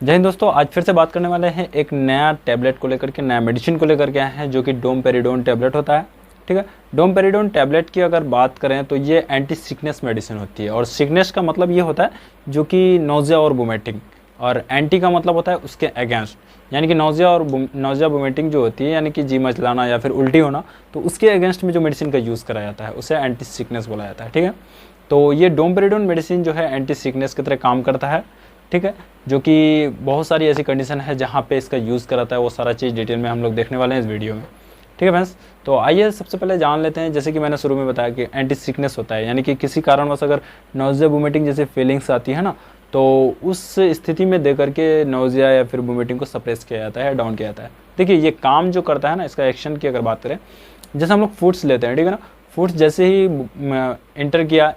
जय हिंद दोस्तों, आज फिर से बात करने वाले हैं एक नया टैबलेट को लेकर के, नया मेडिसिन को लेकर के आए हैं जो कि डोमपेरिडोन टैबलेट होता है। ठीक है, डोमपेरिडोन टैबलेट की अगर बात करें तो ये एंटी सिकनेस मेडिसिन होती है। और सिकनेस का मतलब ये होता है जो कि नोजिया और वोमिटिंग, और एंटी का मतलब होता है उसके अगेंस्ट, यानी कि नोजिया वोमिटिंग जो होती है यानी कि जी मचलाना या फिर उल्टी होना, तो उसके अगेंस्ट में जो मेडिसिन का यूज़ करा जाता है उसे एंटी सिकनेस बोला जाता है। ठीक है, तो ये डोमपेरिडोन मेडिसिन जो है एंटी सिकनेस की तरह काम करता है। ठीक है, जो कि बहुत सारी ऐसी कंडीशन है जहाँ पे इसका यूज़ कराता है, वो सारा चीज़ डिटेल में हम लोग देखने वाले हैं इस वीडियो में। ठीक है फ्रेंड्स, तो आइए सबसे पहले जान लेते हैं। जैसे कि मैंने शुरू में बताया कि एंटी सिकनेस होता है, यानी कि किसी कारणवश अगर नोजिया वोमिटिंग जैसे फीलिंग्स आती है ना, तो उस स्थिति में दे करके नोजिया या फिर वोमिटिंग को सप्रेस किया जाता है, डाउन किया जाता है। देखिए ये काम जो करता है ना, इसका एक्शन की अगर बात करें, जैसे हम लोग फूड्स लेते हैं, ठीक है ना, फूड्स जैसे ही इंटर किया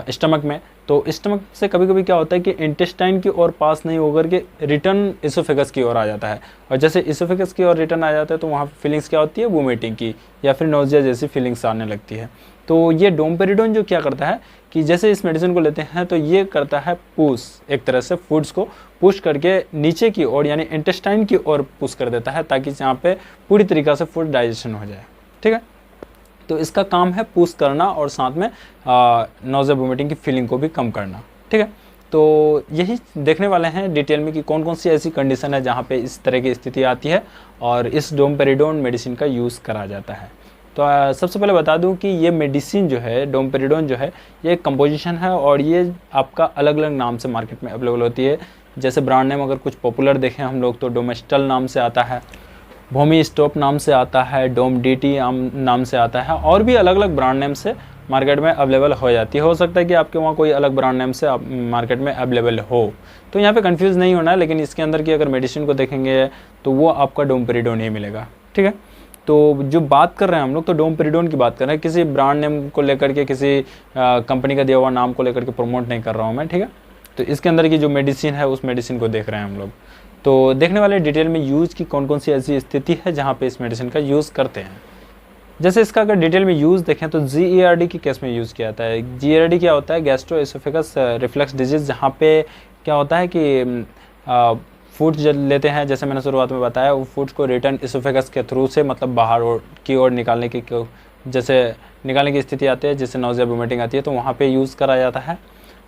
स्टमक में, तो स्टमक से कभी कभी क्या होता है कि इंटेस्टाइन की ओर पास नहीं होकर के रिटर्न इसोफेगस की ओर आ जाता है। और जैसे इसोफेगस की ओर रिटर्न आ जाता है तो वहाँ फीलिंग्स क्या होती है, वोमिटिंग की या फिर नोजिया जैसी फीलिंग्स आने लगती है। तो ये डोमपेरिडोन जो क्या करता है कि जैसे इस मेडिसिन को लेते हैं तो ये करता है पुश, एक तरह से फूड्स को पुश करके नीचे की ओर यानी इंटेस्टाइन की ओर पुश कर देता है, ताकि यहाँ पे पूरी तरीक़ा से फूड डाइजेशन हो जाए। ठीक है, तो इसका काम है पुश करना और साथ में नोजिया वोमिटिंग की फीलिंग को भी कम करना। ठीक है, तो यही देखने वाले हैं डिटेल में कि कौन कौन सी ऐसी कंडीशन है जहाँ पे इस तरह की स्थिति आती है और इस डोमपेरिडोन मेडिसिन का यूज़ करा जाता है। तो सबसे पहले बता दूं कि ये मेडिसिन जो है डोमपेरिडोन जो है, ये एक कंपोजिशन है और ये आपका अलग अलग नाम से मार्केट में अवेलेबल होती है। जैसे ब्रांड नेम अगर कुछ पॉपुलर देखें हम लोग तो डोमेस्टल नाम से आता है, भूमि स्टॉप नाम से आता है, डोम डीटी नाम से आता है, और भी अलग अलग ब्रांड नेम से मार्केट में अवेलेबल हो जाती है। हो सकता है कि आपके वहाँ कोई अलग ब्रांड नेम से मार्केट में अवेलेबल हो, तो यहाँ पे कंफ्यूज नहीं होना है। लेकिन इसके अंदर की अगर मेडिसिन को देखेंगे तो वो आपका डोमपेरिडोन ही मिलेगा। ठीक है, तो जो बात कर रहे हैं हम लोग तो डोमपेरिडोन की बात कर रहे हैं, किसी ब्रांड नेम को लेकर के, किसी कंपनी का दिया हुआ नाम को लेकर के प्रमोट नहीं कर रहा हूँ मैं। ठीक है, तो इसके अंदर की जो मेडिसिन है उस मेडिसिन को देख रहे हैं हम लोग। तो देखने वाले डिटेल में यूज़ की कौन कौन सी ऐसी स्थिति है जहाँ पे इस मेडिसिन का यूज़ करते हैं। जैसे इसका अगर डिटेल में यूज़ देखें तो GERD के केस में यूज़ किया जाता है। GERD क्या होता है, गैस्ट्रो एसोफेगस रिफ्लक्स डिजीज़, जहाँ पे क्या होता है कि फूड जब लेते हैं, जैसे मैंने शुरुआत में बताया, वो फूड को रिटर्न इसोफेगस के थ्रू से मतलब बाहर की ओर निकालने की जैसे निकालने की स्थिति आती है, जैसे नोजिया वोमिटिंग आती है, तो वहाँ पे यूज़ करा जाता है।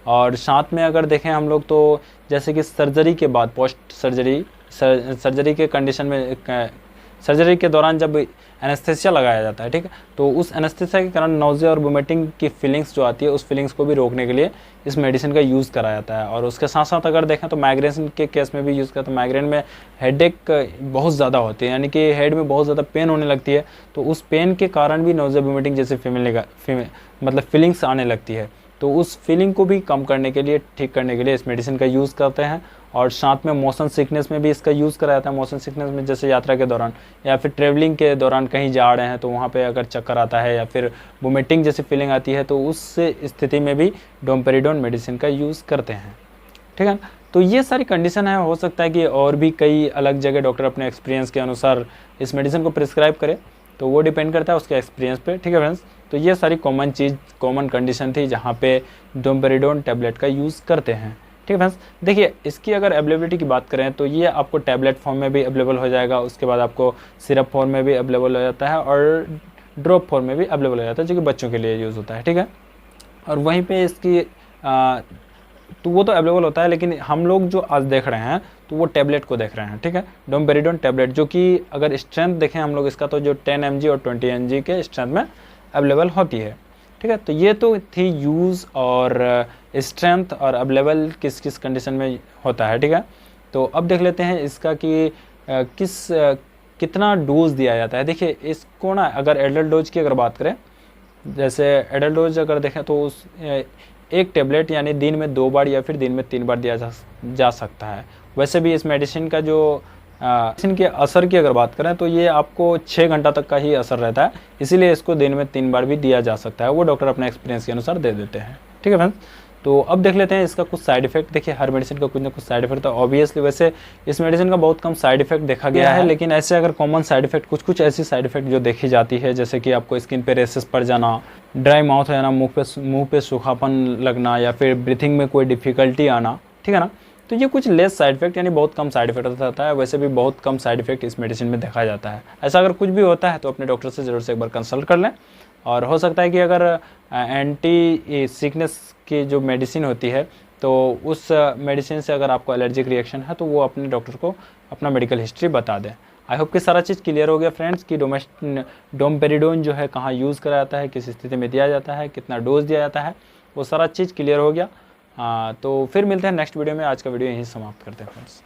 और साथ में अगर देखें हम लोग तो जैसे कि सर्जरी के बाद, पोस्ट सर्जरी के कंडीशन में, सर्जरी के दौरान जब एनेस्थेसिया लगाया जाता है, ठीक है, तो उस एनेस्थेसिया के कारण नोजिया और वोमिटिंग की फीलिंग्स जो आती है उस फीलिंग्स को भी रोकने के लिए इस मेडिसिन का यूज़ करा जाता है। और उसके साथ साथ अगर देखें तो माइग्रेन के केस में भी यूज़ करते हैं। माइग्रेन में हेडेक बहुत ज़्यादा होती है, यानी कि हेड में बहुत ज़्यादा पेन होने लगती है, तो उस पेन के कारण भी नोजिया वोमिटिंग जैसे मतलब फीलिंग्स आने लगती है, तो उस फीलिंग को भी कम करने के लिए, ठीक करने के लिए इस मेडिसिन का यूज़ करते हैं। और साथ में मोशन सिकनेस में भी इसका यूज़ करा जाता है। मोशन सिकनेस में जैसे यात्रा के दौरान या फिर ट्रेवलिंग के दौरान कहीं जा रहे हैं तो वहाँ पे अगर चक्कर आता है या फिर वोमिटिंग जैसी फीलिंग आती है, तो उस स्थिति में भी डोमपेरिडोन मेडिसिन का यूज़ करते हैं। ठीक है, तो ये सारी कंडीशन है। हो सकता है कि और भी कई अलग जगह डॉक्टर अपने एक्सपीरियंस के अनुसार इस मेडिसिन को प्रिस्क्राइब करे, तो वो डिपेंड करता है उसके एक्सपीरियंस पे। ठीक है फ्रेंड्स, तो ये सारी कॉमन कंडीशन थी जहाँ पे डोमपेरिडोन टैबलेट का यूज़ करते हैं। ठीक है फ्रेंड्स, देखिए इसकी अगर अवेलेबिलिटी की बात करें तो ये आपको टैबलेट फॉर्म में भी अवेलेबल हो जाएगा, उसके बाद आपको सिरप फॉर्म में भी अवेलेबल हो जाता है और ड्रॉप फॉर्म में भी अवेलेबल हो जाता है, जो कि बच्चों के लिए यूज़ होता है। ठीक है, और वहीं पे इसकी तो वो तो अवेलेबल होता है, लेकिन हम लोग जो आज देख रहे हैं तो वो टैबलेट को देख रहे हैं। ठीक है, डोमपेरिडोन टैबलेट, जो कि अगर स्ट्रेंथ देखें हम लोग इसका, तो जो 10 mg और 20 mg के स्ट्रेंथ में अवेलेबल होती है। ठीक है, तो ये तो थी यूज़ और स्ट्रेंथ और अवेलेबल किस किस कंडीशन में होता है। ठीक है, तो अब देख लेते हैं इसका कि कितना डोज दिया जाता है। देखिए इसको ना, अगर एडल्ट डोज की अगर बात करें, जैसे एडल्ट डोज अगर देखें तो उस एक टेबलेट यानी दिन में 2 बार या फिर दिन में 3 बार दिया जा सकता है। वैसे भी इस मेडिसिन का जो मेडिसिन के असर की अगर बात करें तो ये आपको 6 घंटा तक का ही असर रहता है, इसीलिए इसको दिन में 3 बार भी दिया जा सकता है, वो डॉक्टर अपने एक्सपीरियंस के अनुसार दे देते हैं। ठीक है फ्रेंड्स, तो अब देख लेते हैं इसका कुछ साइड इफेक्ट। देखिए हर मेडिसिन का कुछ ना कुछ साइड इफेक्ट तो ऑब्वियसली, वैसे इस मेडिसिन का बहुत कम साइड इफेक्ट देखा गया है, लेकिन ऐसे अगर कॉमन साइड इफेक्ट कुछ ऐसी साइड इफेक्ट जो देखी जाती है, जैसे कि आपको स्किन पे रेसेस पड़ जाना, ड्राई माउथ हो जाना, मुंह पे सूखापन लगना, या फिर ब्रीथिंग में कोई डिफिकल्टी आना। ठीक है ना, तो ये कुछ लेस साइड इफेक्ट यानी बहुत कम साइड इफेक्ट होता है। वैसे भी बहुत कम साइड इफेक्ट इस मेडिसिन में देखा जाता है। ऐसा अगर कुछ भी होता है तो अपने डॉक्टर से ज़रूर से एक बार कंसल्ट कर लें। और हो सकता है कि अगर एंटी सिकनेस की जो मेडिसिन होती है तो उस मेडिसिन से अगर आपको एलर्जिक रिएक्शन है तो वो अपने डॉक्टर को अपना मेडिकल हिस्ट्री बता दें। आई होप कि सारा चीज़ क्लियर हो गया फ्रेंड्स कि डोमपेरिडोन जो है कहाँ यूज़ करा जाता है, किस स्थिति में दिया जाता है, कितना डोज दिया जाता है, वो सारा चीज़ क्लियर हो गया। तो फिर मिलते हैं नेक्स्ट वीडियो में। आज का वीडियो यहीं समाप्त करते हैं फ्रेंड्स।